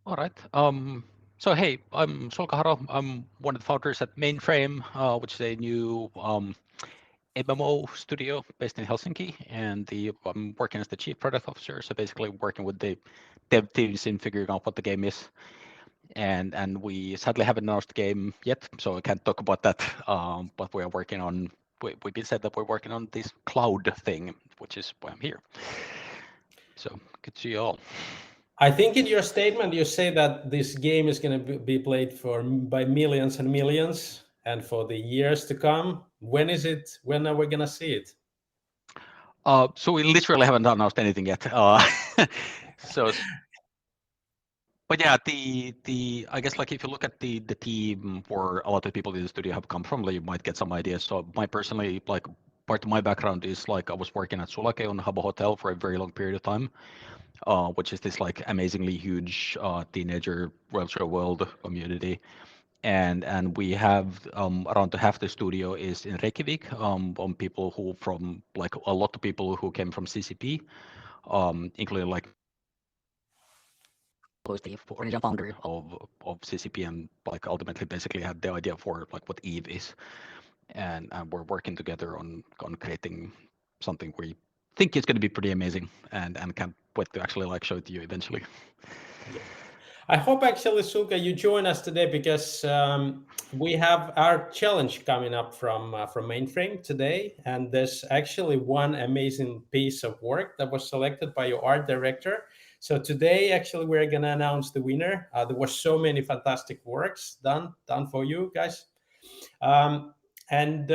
All right. So hey, I'm Sulka Haro. I'm one of the founders at Mainframe, which is a new MMO studio based in Helsinki, and I'm working as the chief product officer. So basically, working with the dev teams in figuring out what the game is. And we sadly haven't announced the game yet, so I can't talk about that. But we are working on. We've been said that we're working on this cloud thing, which is why I'm here. So good to see you all. I think in your statement you say that this game is going to be played by millions and millions and for the years to come. When is it? When are we going to see it? So we literally haven't announced anything yet. So, but yeah, the I guess like if you look at the team where a lot of people in the studio have come from, like, you might get some ideas. So my personally like part of my background is like I was working at Sulka on Habbo Hotel for a very long period of time, which is this like amazingly huge teenager retro world community. And we have around half the studio is in Reykjavik, on people who from like a lot of people who came from CCP, including like who's the original founder of CCP and like ultimately basically had the idea for like what Eve is, and we're working together on creating something we think is going to be pretty amazing, and can't wait to actually like show it to you eventually. Yeah. I hope actually, Sulka, you join us today because we have our challenge coming up from Mainframe today, and there's actually one amazing piece of work that was selected by your art director. So today, actually, we're gonna announce the winner. There were so many fantastic works done for you guys. Um, and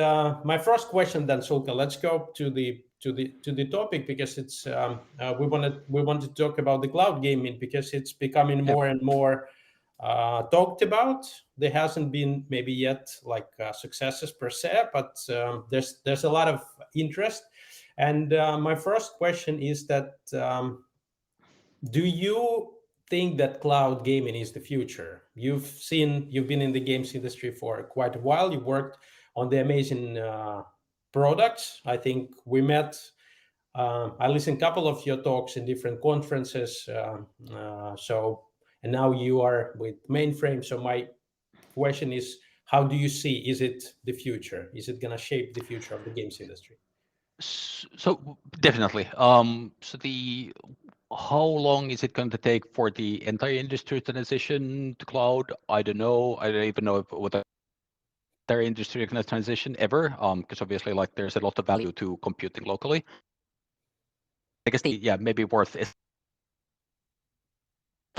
my first question then, Sulka, let's go to the topic because it's we want to talk about the cloud gaming because it's becoming Yep. more and more talked about. There hasn't been maybe yet like successes per se, but there's a lot of interest. And my first question is that do you think that cloud gaming is the future? You've been in the games industry for quite a while. You worked on the amazing products. I think we met. I listened a couple of your talks in different conferences. And now you are with Mainframe. So my question is, how do you see? Is it the future? Is it going to shape the future of the games industry? So definitely. So the how long is it going to take for the entire industry to transition to cloud? I don't know. I don't even know if what the entire industry is going to transition ever. Because obviously, like, there's a lot of value to computing locally. I guess yeah, maybe worth it.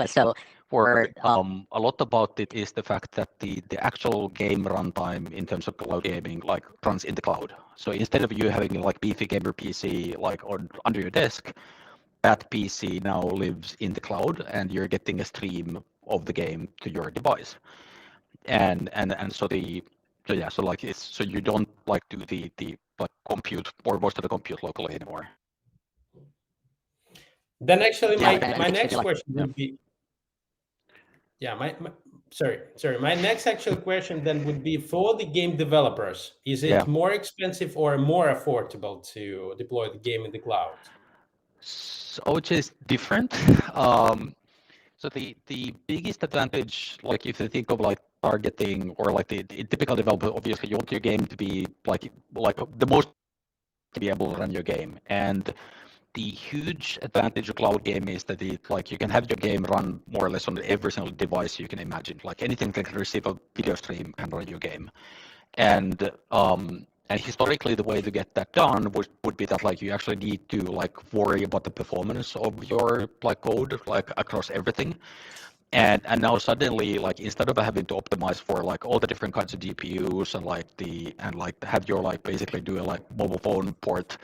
So for a lot about it is the fact that the actual game runtime in terms of cloud gaming like runs in the cloud. So instead of you having like beefy gamer PC like on under your desk, that PC now lives in the cloud, and you're getting a stream of the game to your device. And so yeah, so like it's so you don't like do the like compute or most of the compute locally anymore. Then actually, Yeah, my it's next really like question yeah. would be, yeah, sorry. My next actual question then would be for the game developers, is Yeah. it more expensive or more affordable to deploy the game in the cloud? So which is different. So the biggest advantage, like if you think of like targeting or like the typical developer, obviously you want your game to be like the most to be able to run your game. And the huge advantage of cloud game is that it like you can have your game run more or less on every single device you can imagine. Like anything that can receive a video stream can run your game. And historically, the way to get that done would be that like you actually need to like worry about the performance of your like code like across everything. And now suddenly like instead of having to optimize for like all the different kinds of GPUs and like have your like basically do a like mobile phone port,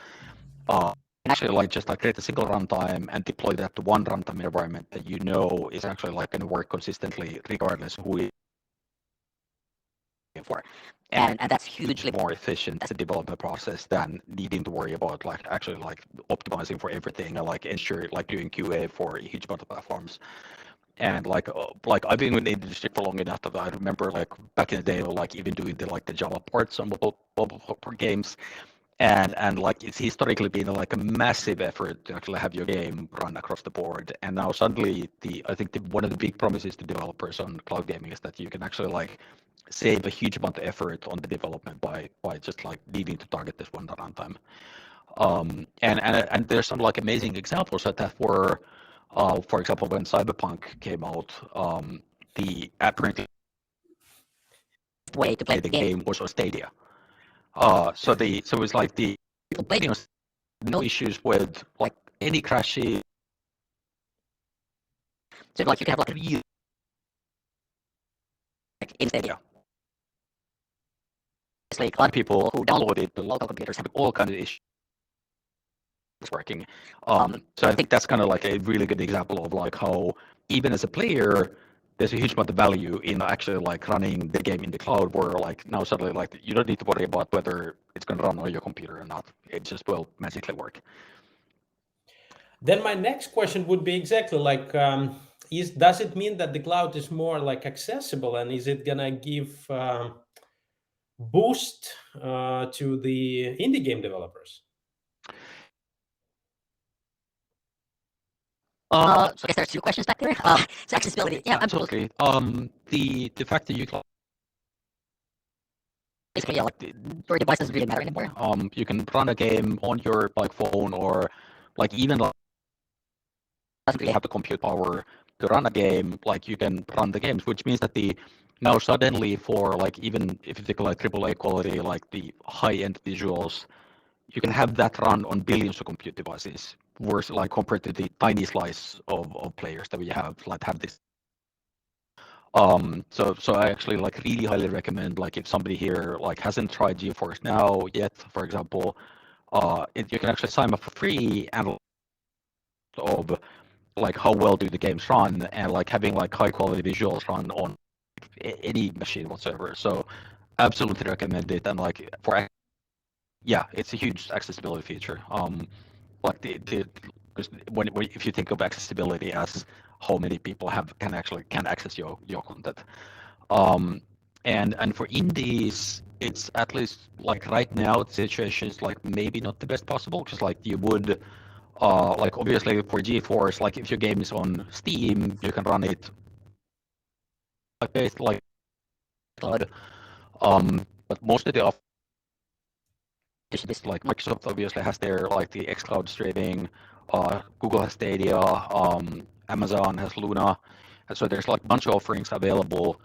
actually like just like create a single runtime and deploy that to one runtime environment that you know is actually like going to work consistently regardless of who it is for. And that's hugely more efficient as a development process than needing to worry about like actually like optimizing for everything and like ensure like doing QA for a huge amount of platforms. And like I've been in the industry for long enough that I remember like back in the day like even doing the like the Java ports on mobile games. and like it's historically been like a massive effort to actually have your game run across the board. And now suddenly I think one of the big promises to developers on cloud gaming is that you can actually like save a huge amount of effort on the development by just like needing to target this one runtime. And there's some like amazing examples of that were, for example, when Cyberpunk came out, the apparently way to play the game was on Stadia. So it was like the people playing on no issues with like any crashes. So like you can have like real like in Stadia. It's like a lot of people who downloaded the local computers have all kinds of issues working. So I think that's kind of like a really good example of like how even as a player, there's a huge amount of value in actually like running the game in the cloud, where like now suddenly like you don't need to worry about whether it's going to run on your computer or not. It just will magically work. Then my next question would be exactly like, does it mean that the cloud is more like accessible, and is it gonna give boost to the indie game developers? So I guess there's two questions back there. So accessibility, yeah, absolutely. The fact that you can basically yeah, like your device doesn't really matter anymore. You can run a game on your like phone, or like even like doesn't really have the compute power to run a game. Like you can run the games, which means that now suddenly for like even if you take like AAA quality, like the high-end visuals, you can have that run on billions of compute devices. Versus like compared to the tiny slice of players that we have this. So I actually like really highly recommend, like if somebody here like hasn't tried GeForce Now yet, for example, you can actually sign up for free and of like how well do the games run, and like having like high quality visuals run on any machine whatsoever. So absolutely recommend it. And like yeah, it's a huge accessibility feature. Like when if you think of accessibility as how many people can access your content. And for indies, it's at least like right now the situation is like maybe not the best possible, because like you would like obviously for GeForce, like if your game is on Steam, you can run it like based like cloud. But most of the like Microsoft obviously has their like the xCloud streaming, Google has Stadia, Amazon has Luna, and so there's like a bunch of offerings available.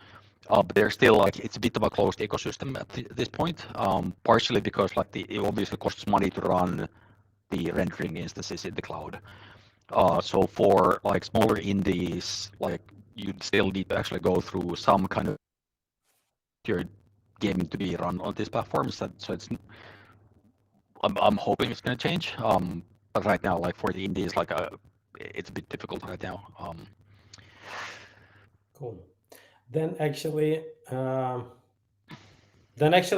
But they're still like it's a bit of a closed ecosystem at this point, partially because like it obviously costs money to run the rendering instances in the cloud. So for like smaller indies, like you'd still need to actually go through some kind of your gaming to be run on these platforms. So it's I'm hoping it's going to change. But right now, like for the indies, like it's a bit difficult right now. Cool. Then actually,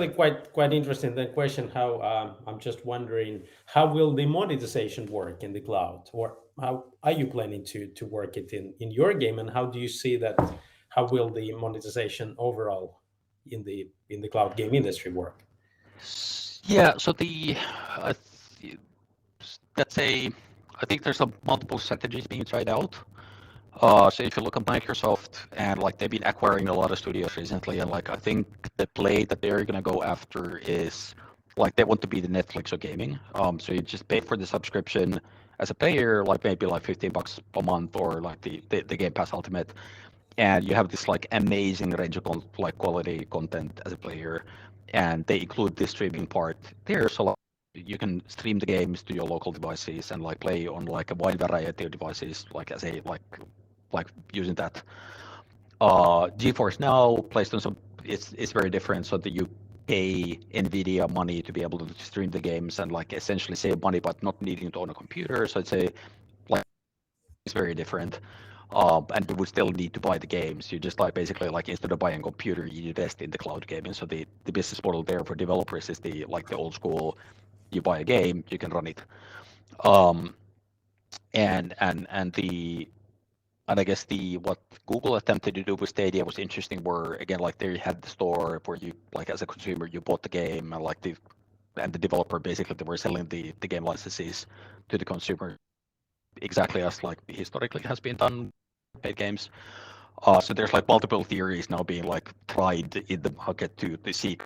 quite interesting. The question how I'm just wondering, how will the monetization work in the cloud, or how are you planning to work it in your game, and how do you see that? How will the monetization overall in the cloud game industry work? Yeah, so that's I think there's multiple strategies being tried out. So if you look at Microsoft, and like they've been acquiring a lot of studios recently, and like I think the play that they're gonna go after is like they want to be the Netflix of gaming. So you just pay for the subscription as a player, like maybe like $15 a month, or like the Game Pass Ultimate, and you have this like amazing range of like quality content as a player, and they include the streaming part there. So like, you can stream the games to your local devices and like play on like a wide variety of devices, like as a like using that. GeForce Now placed on some it's very different, so that you pay Nvidia money to be able to stream the games and like essentially save money, but not needing to own a computer. So it's it's very different. And you would still need to buy the games. You just like basically like instead of buying a computer, you invest in the cloud gaming. So the business model there for developers is the old school. You buy a game, you can run it. Um, and I guess what Google attempted to do with Stadia was interesting. Where again, like they had the store where you like as a consumer you bought the game, and like and the developer basically they were selling the game licenses to the consumer exactly as like historically has been done paid games. So there's like multiple theories now being like tried in the market to see,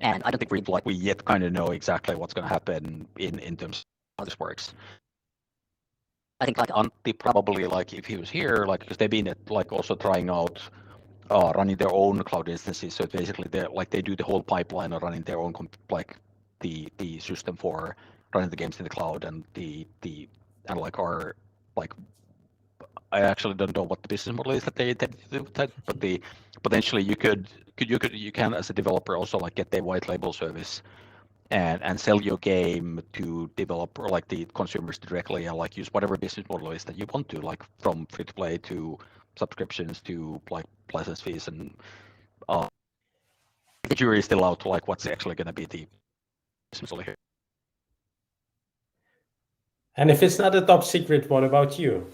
and I don't think we yet kind of know exactly what's going to happen in terms of how this works. I think like Antti probably like if he was here, like because they've been like also trying out running their own cloud instances. So basically they do the whole pipeline of running their own like the system for running the games in the cloud and the and like our like I actually don't know what the business model is that they intend to do with that, but the potentially you can as a developer also like get a white label service and sell your game to developer like the consumers directly and like use whatever business model is that you want to, like from free to play to subscriptions to like license fees and the jury is still out to like what's actually going to be the business model here. And if it's not a top secret, what about you?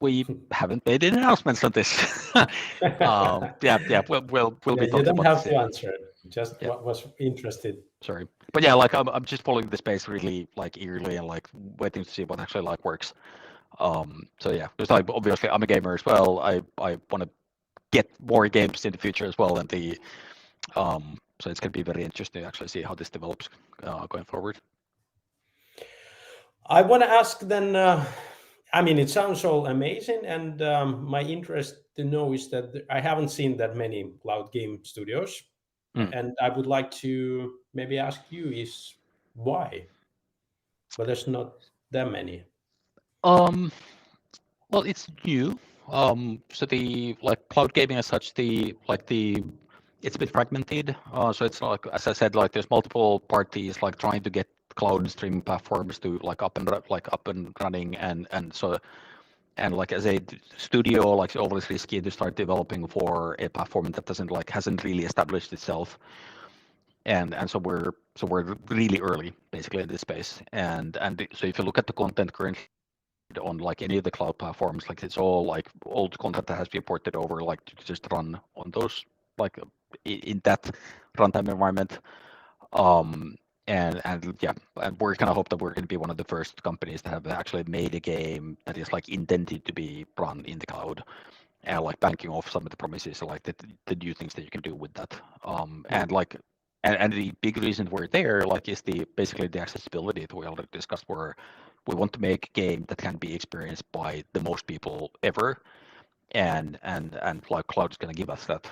We haven't made any announcements on this. Yeah, we'll be talking you don't about have this. to answer it. Just Yeah. was interested. Sorry, but yeah, like I'm just following the space really like eagerly and like waiting to see what actually like works. So yeah, because like obviously I'm a gamer as well. I want to get more games in the future as well, and the so it's going to be very interesting to actually see how this develops going forward. I want to ask then. I mean, it sounds all amazing, and my interest to know is that I haven't seen that many cloud game studios, and I would like to maybe ask you is why, but there's not that many. Well, it's new. So the like cloud gaming as such, it's a bit fragmented. So it's like as I said, like there's multiple parties like trying to get cloud streaming platforms to like up and running, and so and like as a studio, like it's always risky to start developing for a platform that hasn't really established itself, and so we're really early basically in this space, and so if you look at the content currently on like any of the cloud platforms, like it's all like old content that has been ported over like to just run on those like in that runtime environment. And yeah, and we're kind of hope that we're going to be one of the first companies that have actually made a game that is like intended to be run in the cloud and like banking off some of the promises, like the new things that you can do with that. And like and the big reason we're there like is basically the accessibility that we already discussed, where we want to make a game that can be experienced by the most people ever, and like cloud is going to give us that,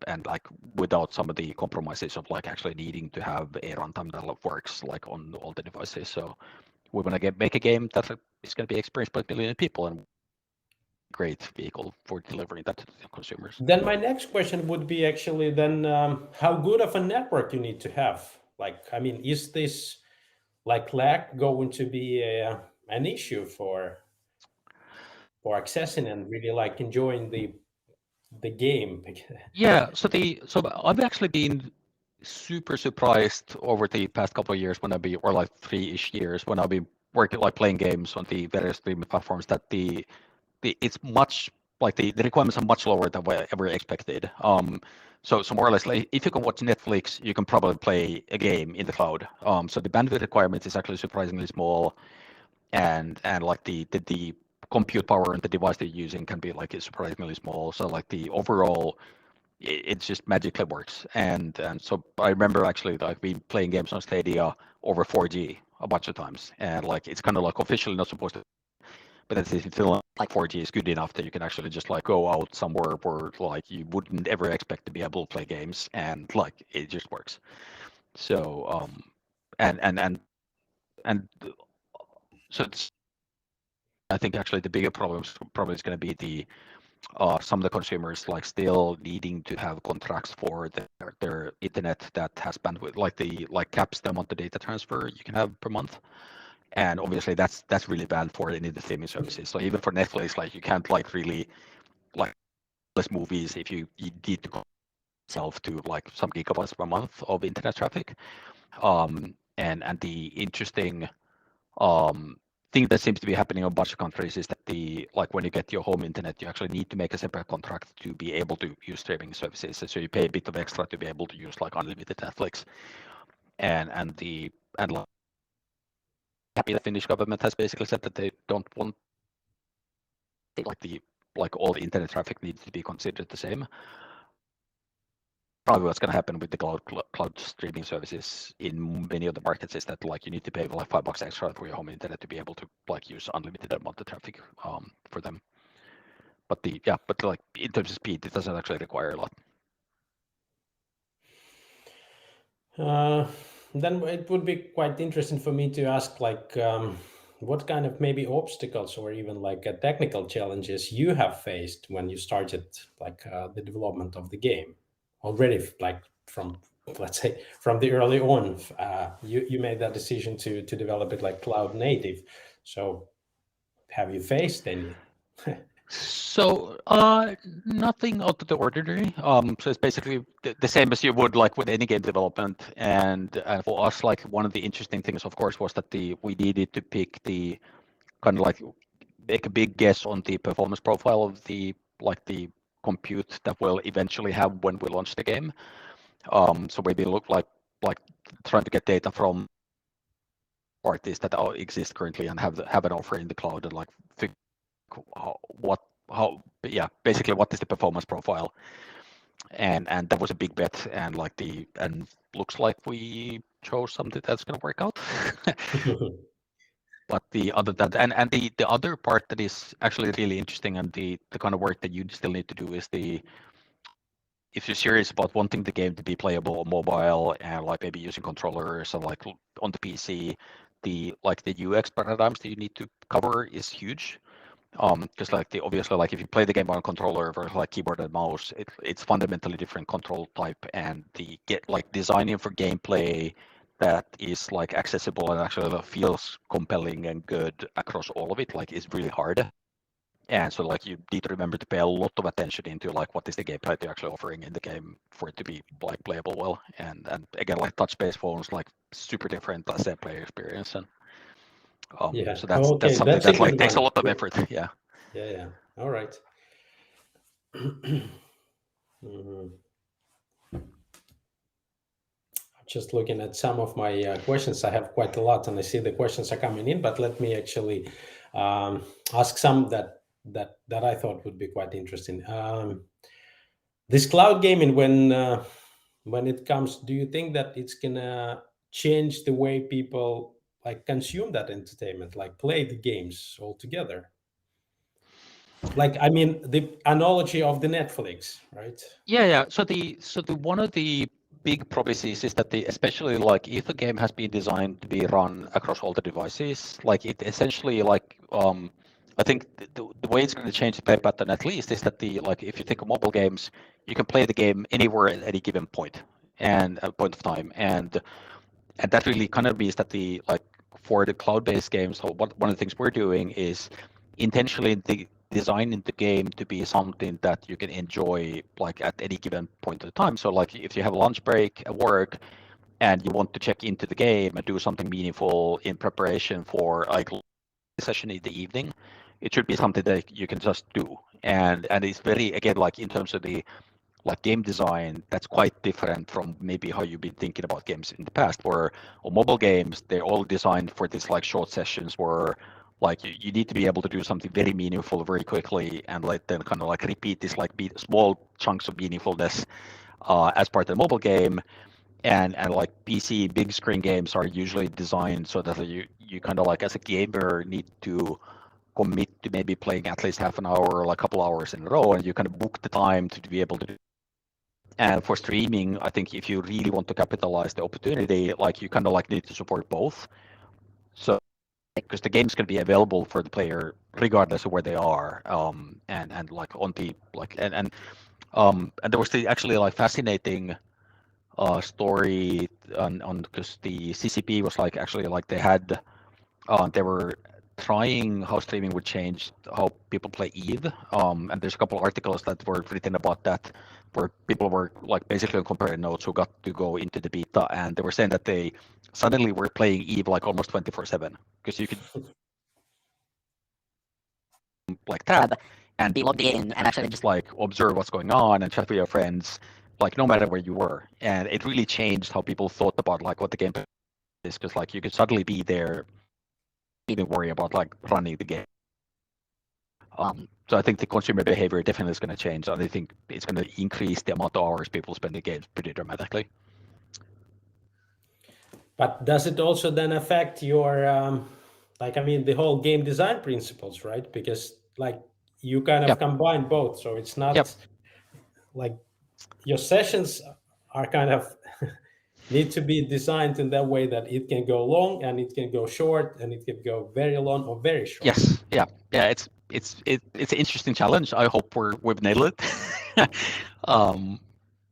and like without some of the compromises of like actually needing to have a runtime that works like on all the devices. So we want to make a game that is going to be experienced by a million people, and great vehicle for delivering that to the consumers. Then my next question would be actually then how good of a network you need to have. Like, I mean, is this like lag going to be an issue for accessing and really like enjoying the game? Yeah, so I've actually been super surprised over the past couple of years or like 3-ish years when I've been working like playing games on the various streaming platforms, that it's much like the requirements are much lower than what I ever expected. So more or less, like if you can watch Netflix, you can probably play a game in the cloud. So the bandwidth requirement is actually surprisingly small, and like the compute power and the device they're using can be like surprisingly small. So like the overall, it just magically works. And so I remember actually like been playing games on Stadia over 4G a bunch of times, and like it's kind of like officially not supposed to, but it's still like 4G is good enough that you can actually just like go out somewhere where like you wouldn't ever expect to be able to play games, and like it just works. So and so it's, I think actually the bigger problem probably is going to be some of the consumers like still needing to have contracts for their internet that has bandwidth, like caps the amount of data transfer you can have per month. And obviously that's really bad for any of the streaming services. So even for Netflix, like you can't like really like less movies if you need to go yourself to like some gigabytes per month of internet traffic. And the interesting thing that seems to be happening in a bunch of countries is that when you get your home internet, you actually need to make a separate contract to be able to use streaming services. So you pay a bit of extra to be able to use like unlimited Netflix, and like happy the Finnish government has basically said that they don't want all the internet traffic needs to be considered the same. Probably what's going to happen with the cloud streaming services in many of the markets is that like you need to pay like $5 extra for your home internet to be able to like use unlimited amount of traffic for them. But like in terms of speed, it doesn't actually require a lot. Then it would be quite interesting for me to ask, like, what kind of maybe obstacles or even like technical challenges you have faced when you started like the development of the game already, like from, let's say, from the early on. You made that decision to develop it like cloud native. So have you faced any? So nothing out of the ordinary. So it's basically the same as you would like with any game development. And for us, like one of the interesting things, of course, was that we needed to pick the kind of like make a big guess on the performance profile of the compute that we'll eventually have when we launch the game. So maybe look like trying to get data from parties that exist currently and have an offer in the cloud and like figure basically what is the performance profile, and that was a big bet, and looks like we chose something that's going to work out. But the other part that is actually really interesting, and the kind of work that you still need to do is if you're serious about wanting the game to be playable on mobile and like maybe using controllers or like on the PC, the UX paradigms that you need to cover is huge. Because obviously if you play the game on a controller versus like keyboard and mouse, it's fundamentally different control type, and designing for gameplay that is like accessible and actually feels compelling and good across all of it is really hard. And so you need to remember to pay a lot of attention into what is the gameplay they're actually offering in the game for it to be playable well. And again, touch-based phones super different as a player experience. And Yeah. so that's Okay, something that's a that good takes a one. lot of effort. Yeah. Yeah. All right. Mhm. Just looking at some of my questions. I have quite a lot, and I see the questions are coming in. But let me actually ask some that I thought would be quite interesting. This cloud gaming, when it comes, do you think that it's gonna change the way people consume that entertainment, like play the games altogether? Like, I mean, the analogy of the Netflix, right? Yeah. So the one of the big promises is that especially if the game has been designed to be run across all the devices, it essentially I think the way it's going to change the play pattern at least is that if you think of mobile games, you can play the game anywhere at any given point and a point of time, and that really kind of means that for the cloud-based games, so one of the things we're doing is intentionally designing the game to be something that you can enjoy at any given point of time. So if you have a lunch break at work and you want to check into the game and do something meaningful in preparation for a session in the evening, it should be something that you can just do. And it's very, again, in terms of the game design, that's quite different from maybe how you've been thinking about games in the past, where on mobile games, they're all designed for these short sessions where you need to be able to do something very meaningful very quickly, and then kind of repeat this small chunks of meaningfulness as part of the mobile game. And PC big screen games are usually designed so that you kind of as a gamer need to commit to maybe playing at least half an hour or a couple hours in a row, and you kind of book the time to be able to do. And for streaming, I think if you really want to capitalize the opportunity, you kind of need to support both. So because the games can be available for the player regardless of where they are, and on the and there was actually fascinating story on because the CCP was actually they had they were trying how streaming would change how people play Eve, and there's a couple articles that were written about that, where people were basically on compare notes who got to go into the beta, and they were saying that they suddenly were playing Eve almost 24/7 because you could like tab and be logged in and actually just like observe what's going on and chat with your friends, like no matter where you were. And it really changed how people thought about like what the game is, because like you could suddenly be there, even worry about like running the game. So I think the consumer behavior definitely is going to change, and I think it's going to increase the amount of hours people spend in games pretty dramatically. But does it also then affect your, like, I mean, the whole game design principles, right? Because like you kind of Yep. combine both. So it's not Yep. like your sessions are kind of need to be designed in that way that it can go long and it can go short and it can go very long or very short. Yes. Yeah. Yeah. It's an interesting challenge. I hope we've nailed it.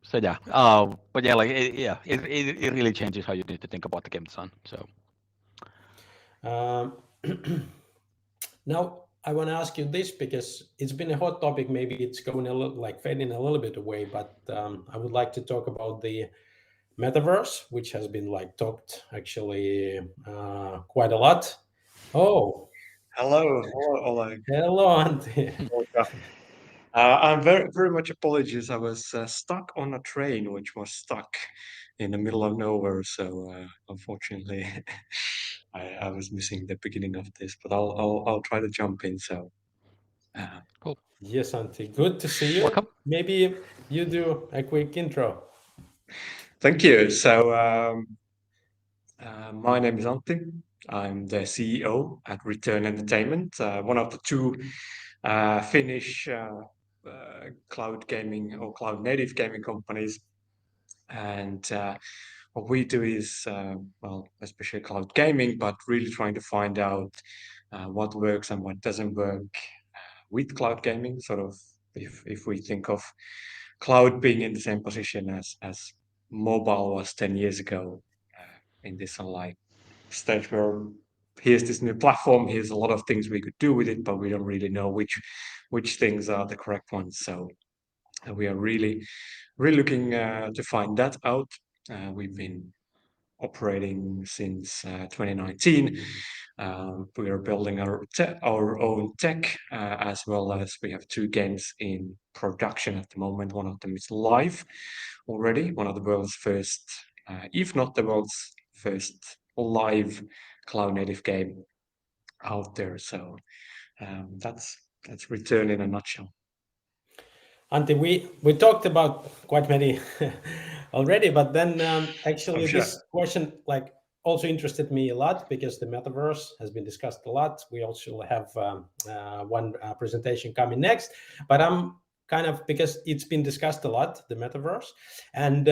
So yeah. But yeah, like it really changes how you need to think about the game design. So Um, now I want to ask you this because it's been a hot topic. Maybe it's going a little like fading a little bit away, but I would like to talk about the metaverse, which has been like talked actually quite a lot. Oh, Hello, Oleg. hello, Antti. Welcome. I'm very much apologies. I was stuck on a train which was stuck in the middle of nowhere, so unfortunately, I was missing the beginning of this. But I'll try to jump in. So uh, cool. Yes, Antti. Good to see you. Welcome. Maybe you do a quick intro. thank you. So my name is Antti. I'm the CEO at Return Entertainment, one of the two Finnish cloud gaming or cloud native gaming companies. And what we do is, well, especially cloud gaming, but really trying to find out what works and what doesn't work with cloud gaming. Sort of, if we think of cloud being in the same position as mobile was 10 years ago, in this like stage where here's this new platform, here's a lot of things we could do with it, but we don't really know which things are the correct ones. So we are really looking to find that out. We've been operating since 2019. We are building our own tech, as well as we have two games in production at the moment. One of them is live already, one of the world's first, if not the world's first live cloud native game out there. So that's Return in a nutshell. Antti, we talked about quite many already, but then actually sure. this question like also interested me a lot because the metaverse has been discussed a lot. We also have one presentation coming next, but I'm kind of because it's been discussed a lot, the metaverse, and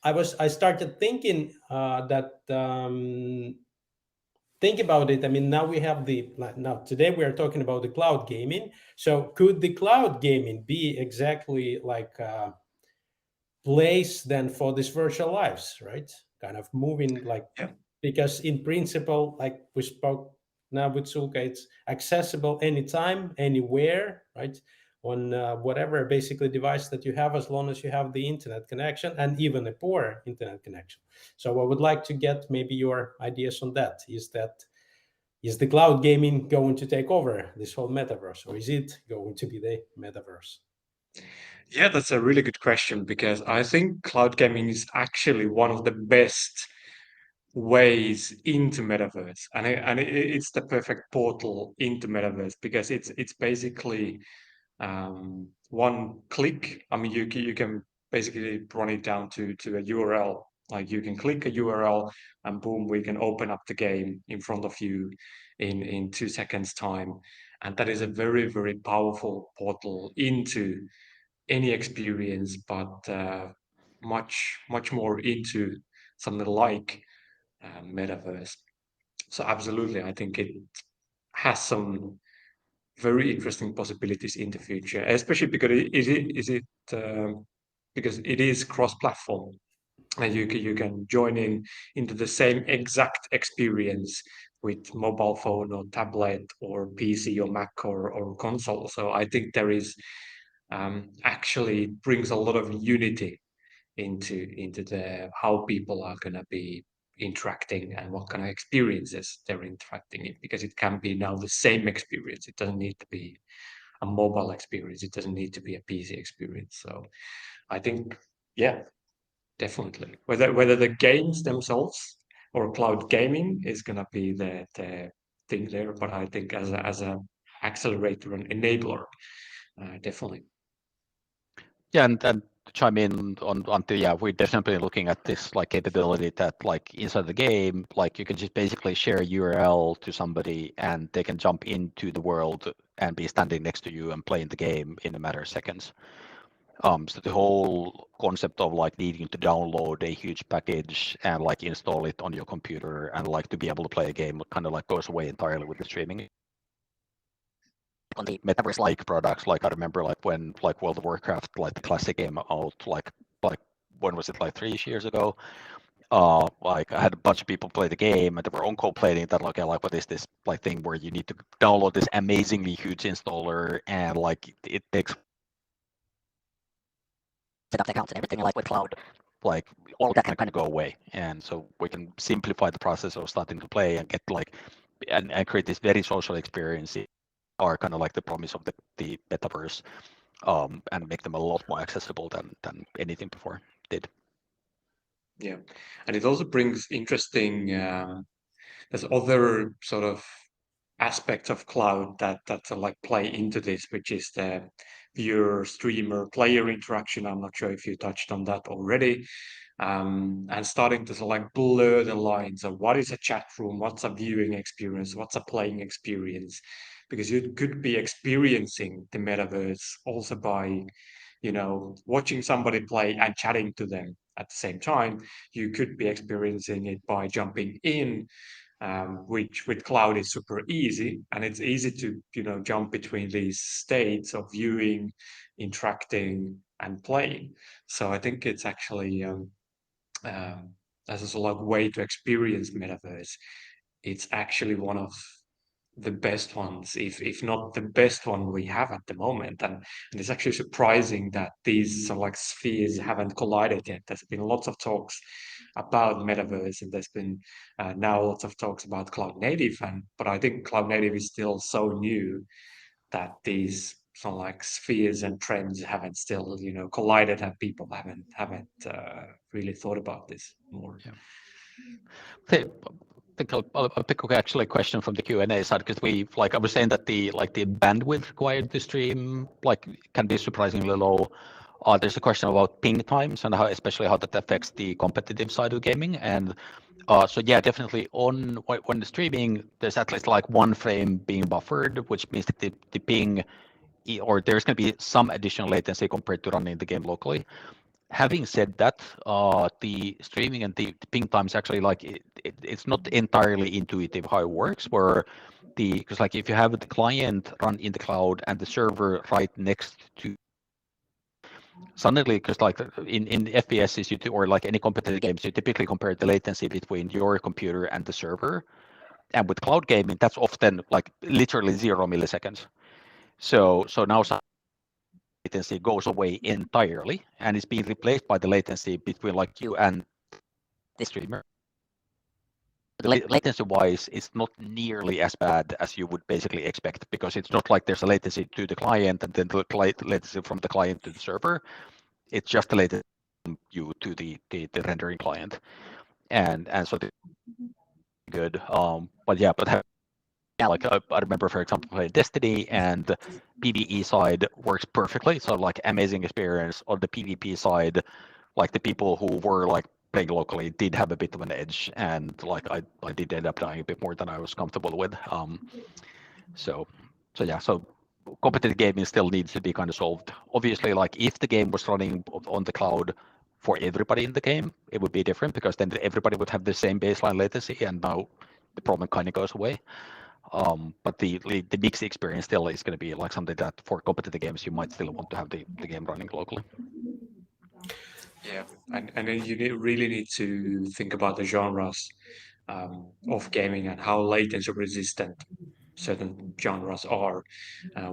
I started thinking that think about it. I mean, now we have now today we are talking about the cloud gaming. So could the cloud gaming be exactly like a place then for these virtual lives, right? Kind of moving like, Yeah. because in principle, like we spoke now with Sulka, it's accessible anytime, anywhere, right? On whatever basically device that you have, as long as you have the internet connection and even a poor internet connection. So I would like to get maybe your ideas on that. Is the cloud gaming going to take over this whole metaverse, or is it going to be the metaverse? Yeah, that's a really good question because I think cloud gaming is actually one of the best ways into metaverse, and it's the perfect portal into metaverse because it's basically one click. I mean, you can basically run it down to a URL. Like you can click a URL and boom, we can open up the game in front of you in 2 seconds time, and that is a very powerful portal into any experience, but much more into something like metaverse. So absolutely, I think it has some very interesting possibilities in the future, especially because because it is cross-platform, and you can join into the same exact experience with mobile phone or tablet or PC or Mac or console. So I think there is actually brings a lot of unity into the how people are going to be interacting and what kind of experiences they're interacting in, because it can be now the same experience. It doesn't need to be a mobile experience. It doesn't need to be a PC experience. So I think, yeah, definitely. Whether the games themselves or cloud gaming is gonna be the thing there, but I think as a accelerator and enabler, definitely. Yeah, and to chime in on Antti, yeah, we're definitely looking at this like capability that like inside the game, like you can just basically share a URL to somebody and they can jump into the world and be standing next to you and playing the game in a matter of seconds. So the whole concept of like needing to download a huge package and like install it on your computer and like to be able to play a game kind of like goes away entirely with the streaming. On the metaverse like products, like I remember like when like World of Warcraft, like the classic game out, like when was it, like 3 years ago? Like I had a bunch of people play the game and they were on complaining that like, okay, like what is this like thing where you need to download this amazingly huge installer and like it takes set up the accounts and everything, like with cloud, like all of that can kind of go away. And so we can simplify the process of starting to play and get like and create this very social experience are kind of like the promise of the metaverse, and make them a lot more accessible than anything before did. Yeah, and it also brings interesting. There's other sort of aspects of cloud that like play into this, which is the viewer, streamer, player interaction. I'm not sure if you touched on that already. And starting to sort of like blur the lines of what is a chat room, what's a viewing experience, what's a playing experience, because you could be experiencing the metaverse also by, watching somebody play and chatting to them at the same time. You could be experiencing it by jumping in, which with cloud is super easy, and it's easy to jump between these states of viewing, interacting, and playing. So I think it's actually as a sort of way to experience metaverse. It's actually one of the best ones, if not the best one we have at the moment. And it's actually surprising that these sort of like spheres haven't collided yet. There's been lots of talks about metaverse, and there's been now lots of talks about cloud native, but I think cloud native is still so new that these sort of like spheres and trends haven't still collided, and people haven't really thought about this more. Yeah. I think I'll pick actually a question from the Q&A side, because I was saying that the bandwidth required to stream like can be surprisingly low. There's a question about ping times and especially how that affects the competitive side of gaming. And so yeah, definitely when the streaming, there's at least like one frame being buffered, which means that the ping, or there's going to be some additional latency compared to running the game locally. Having said that, the streaming and the ping times actually it's not entirely intuitive how it works. Because like if you have the client run in the cloud and the server right next to, suddenly, because like in FPSs or like any competitive games, you typically compare the latency between your computer and the server, and with cloud gaming, that's often like literally 0 milliseconds. So now latency goes away entirely and is being replaced by the latency between like you and the streamer. Latency wise, it's not nearly as bad as you would basically expect, because it's not like there's a latency to the client and then the latency from the client to the server. It's just the latency from you to the rendering client, and so good. Like I remember, for example, playing Destiny, and the PvE side works perfectly. So like amazing experience. On the PvP side, like the people who were like playing locally did have a bit of an edge, and like I did end up dying a bit more than I was comfortable with. So yeah, so competitive gaming still needs to be kind of solved. Obviously, like if the game was running on the cloud for everybody in the game, it would be different, because then everybody would have the same baseline latency, and now the problem kind of goes away. But the mixed experience still is going to be like something that for competitive games you might still want to have the game running locally. Yeah, and then you really need to think about the genres of gaming and how latency resistant certain genres are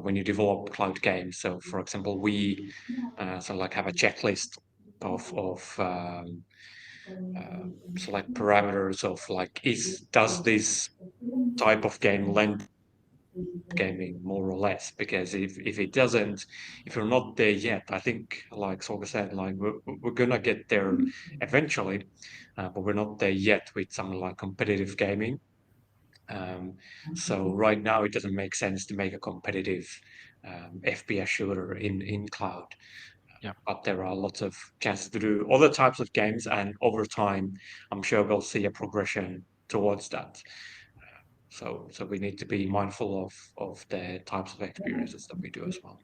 when you develop cloud games. So, for example, we sort of like have a checklist of select parameters of like does this type of game lend gaming more or less? Because if it doesn't, if you're not there yet, I think like Sulka said, like we're gonna get there eventually, but we're not there yet with something like competitive gaming. So right now it doesn't make sense to make a competitive FPS shooter in cloud. Yeah. But there are lots of chances to do other types of games, and over time, I'm sure we'll see a progression towards that. So we need to be mindful of the types of experiences that we do as well.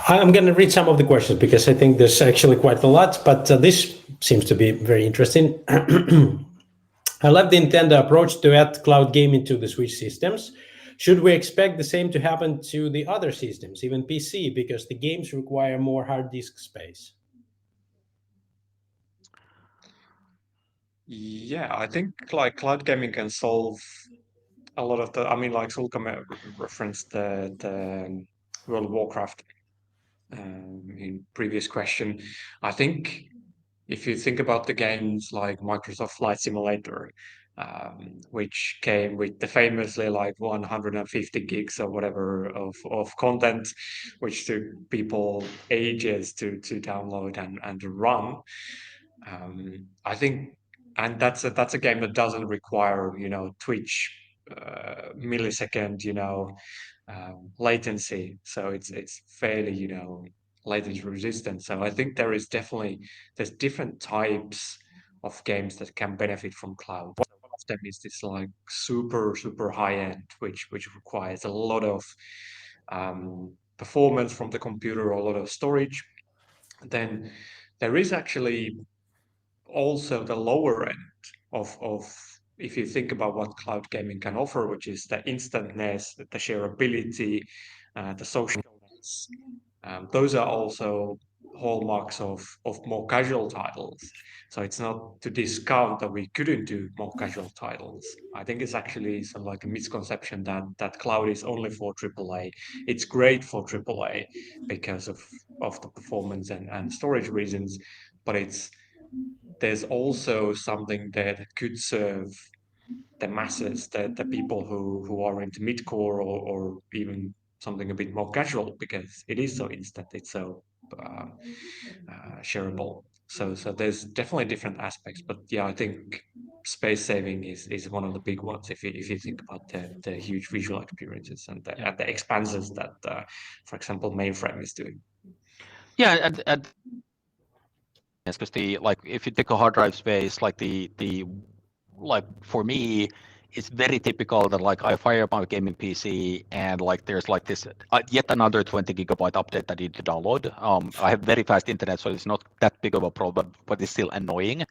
I'm going to read some of the questions because I think there's actually quite a lot, but this seems to be very interesting. I love the Nintendo approach to add cloud gaming to the Switch systems. Should we expect the same to happen to the other systems, even PC, because the games require more hard disk space? Yeah, I think like cloud gaming can solve a lot of the. I mean, like Sulka referenced the World of Warcraft in previous question. I think if you think about the games like Microsoft Flight Simulator, which came with the famously like 150 gigs or whatever of content, which took people ages to download and to run. I think, and that's a game that doesn't require Twitch millisecond latency, so it's fairly latency resistant. So I think there's different types of games that can benefit from cloud. One of them is this like super high end, which requires a lot of performance from the computer, a lot of storage. Then there is actually also the lower end of if you think about what cloud gaming can offer, which is the instantness, the shareability, the socialness. Those are also hallmarks of more casual titles. So it's not to discount that we couldn't do more casual titles. I think it's actually some like a misconception that cloud is only for AAA. It's great for AAA because of the performance and storage reasons, but there's also something that could serve the masses, the people who are into mid-core or even something a bit more casual, because it is so instant, it's so shareable. So there's definitely different aspects, but yeah, I think space saving is one of the big ones if you think about the huge visual experiences and the expanses that, for example, mainframe is doing. Yeah, and because like if you take a hard drive space, like like for me, it's very typical that like I fire up my gaming PC and like there's like this yet another 20 gigabyte update that I need to download. I have very fast internet, so it's not that big of a problem, but it's still annoying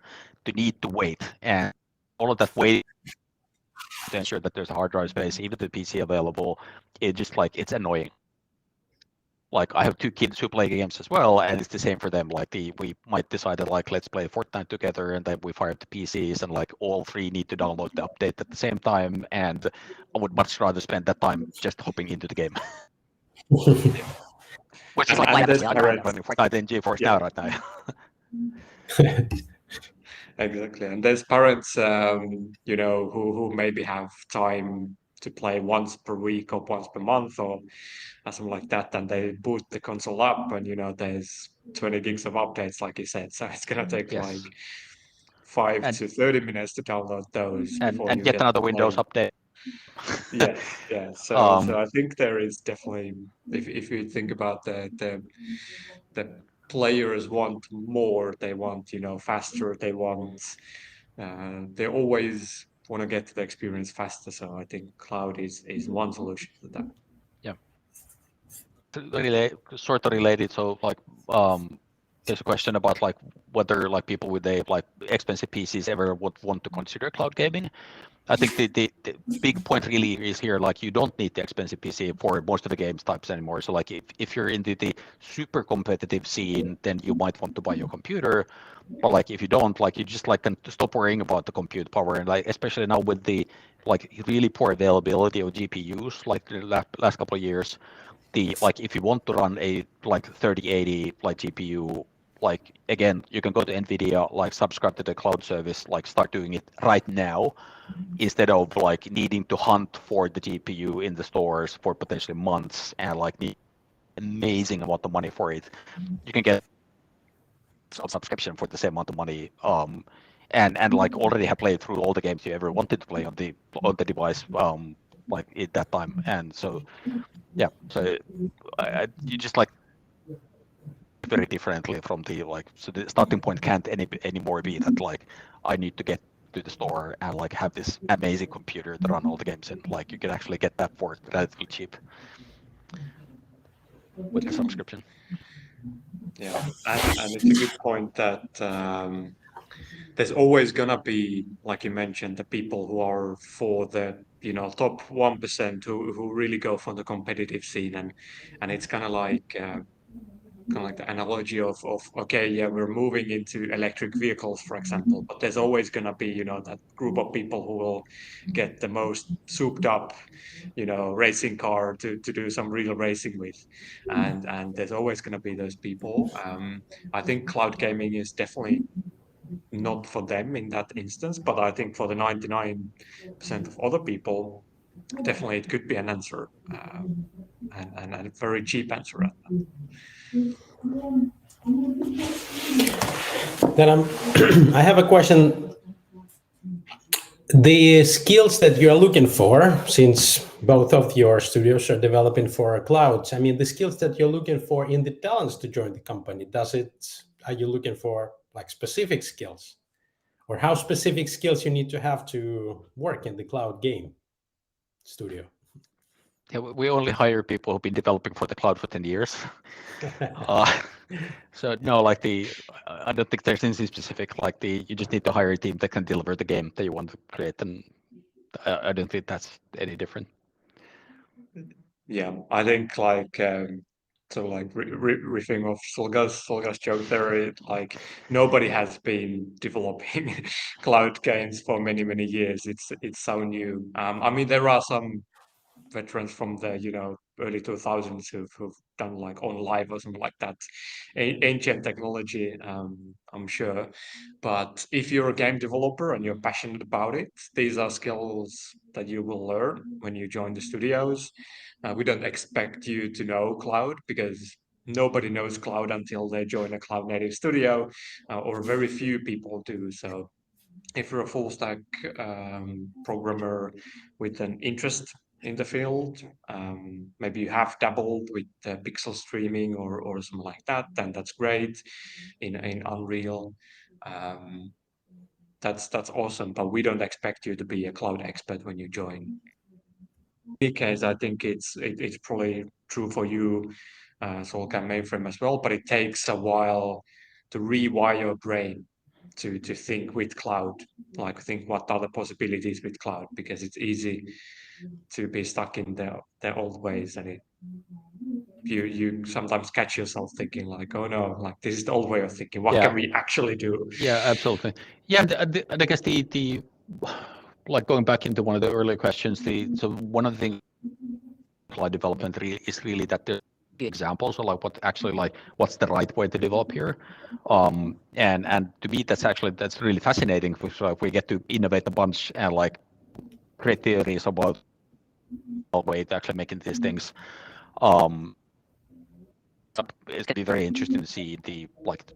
to need to wait, and all of that wait to ensure that there's a hard drive space, even the PC available. It just like it's annoying. Like I have two kids who play games as well, and it's the same for them. Like we might decide that like let's play Fortnite together, and then we fire up the PCs, and like all three need to download the update at the same time. And I would much rather spend that time just hopping into the game. Which is like And there's Fortnite in GeForce Now right now. Exactly, and there's parents, who maybe have time to play once per week or once per month or something like that, and they boot the console up, and there's 20 gigs of updates, like you said. So it's gonna take Yes. like 5 to 30 minutes to download those before and you yet get another Windows update. yeah. So I think there is definitely, if you think about the players want more, they want faster, they always want to get to the experience faster. So I think cloud is one solution to that. Yeah, sort of related. So like there's a question about like whether like people with like expensive PCs ever would want to consider cloud gaming. I think the big point really is here, like you don't need the expensive PC for most of the games types anymore. So like if you're into the super competitive scene, then you might want to buy your computer. But like if you don't, like you just like can stop worrying about the compute power, and like especially now with the like really poor availability of GPUs, like the last couple of years, like if you want to run a like 3080 like GPU, like again, you can go to NVIDIA, like subscribe to the cloud service, like start doing it right now, instead of like needing to hunt for the GPU in the stores for potentially months and like need amazing amount of money for it. You can get a subscription for the same amount of money, and like already have played through all the games you ever wanted to play on the device, like at that time. And so yeah, so you just like very differently from the like, so the starting point can't anymore be that like I need to get to the store and like have this amazing computer to run all the games in. Like you can actually get that for relatively cheap with the subscription. Yeah, and it's a good point that there's always gonna be, like you mentioned, the people who are for the top 1% who really go for the competitive scene, and it's kind of like the analogy of okay, yeah, we're moving into electric vehicles, for example, but there's always going to be that group of people who will get the most souped up racing car to do some real racing with, and there's always going to be those people. I think cloud gaming is definitely not for them in that instance, but I think for the 99% of other people, definitely it could be an answer, and a very cheap answer at that. Then I have a question. The skills that you're looking for, since both of your studios are developing for clouds, I mean, the skills that you're looking for in the talents to join the company, are you looking for like specific skills, or how specific skills you need to have to work in the cloud game studio? Yeah, we only hire people who've been developing for the cloud for 10 years. So no, like I don't think there's anything specific. Like you just need to hire a team that can deliver the game that you want to create, and I don't think that's any different. Yeah, I think like so like riffing off Sulka's joke there, like nobody has been developing cloud games for many years. It's so new. I mean, there are some veterans from the early 2000s who've done like on live or something like that, ancient technology, I'm sure. But if you're a game developer and you're passionate about it, these are skills that you will learn when you join the studios. We don't expect you to know cloud because nobody knows cloud until they join a cloud native studio, or very few people do. So if you're a full stack programmer with an interest in the field, maybe you have dabbled with pixel streaming or something like that, then that's great in Unreal. That's awesome, but we don't expect you to be a cloud expert when you join. In any case, I think it's probably true for you, Sulka mainframe as well, but it takes a while to rewire your brain to think with cloud, like think what are the possibilities with cloud, because it's easy to be stuck in the old ways, and you sometimes catch yourself thinking like, oh no, like this is the old way of thinking. What can we actually do? Yeah, absolutely. Yeah, I guess the like going back into one of the earlier questions, so one of the things cloud development is really that there's examples of like what's the right way to develop here, and to me that's really fascinating, because like we get to innovate a bunch and like create theories about a way to actually making these things. It's gonna be very interesting to see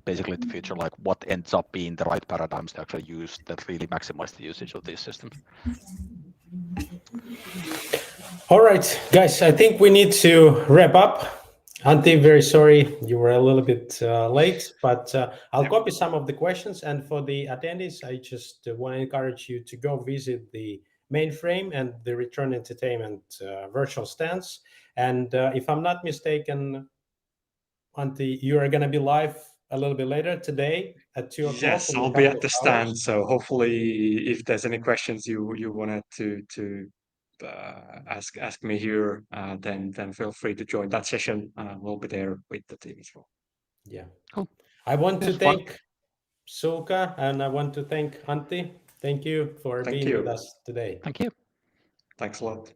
basically the future, like what ends up being the right paradigms to actually use that really maximize the usage of these systems. All right, guys, I think we need to wrap up. Antti, very sorry you were a little bit late, but I'll copy some of the questions. And for the attendees, I just want to encourage you to go visit the mainframe and the Return Entertainment virtual stands. And if I'm not mistaken, Antti, you are going to be live a little bit later today at 2 o'clock. Yes, I'll be at the stand. So hopefully, if there's any questions you wanted to ask me here, then feel free to join that session. We'll be there with the team as well. Yeah, cool. I want to thank Sulka and I want to thank Antti. Thank you for being with us today. Thank you. Thanks a lot.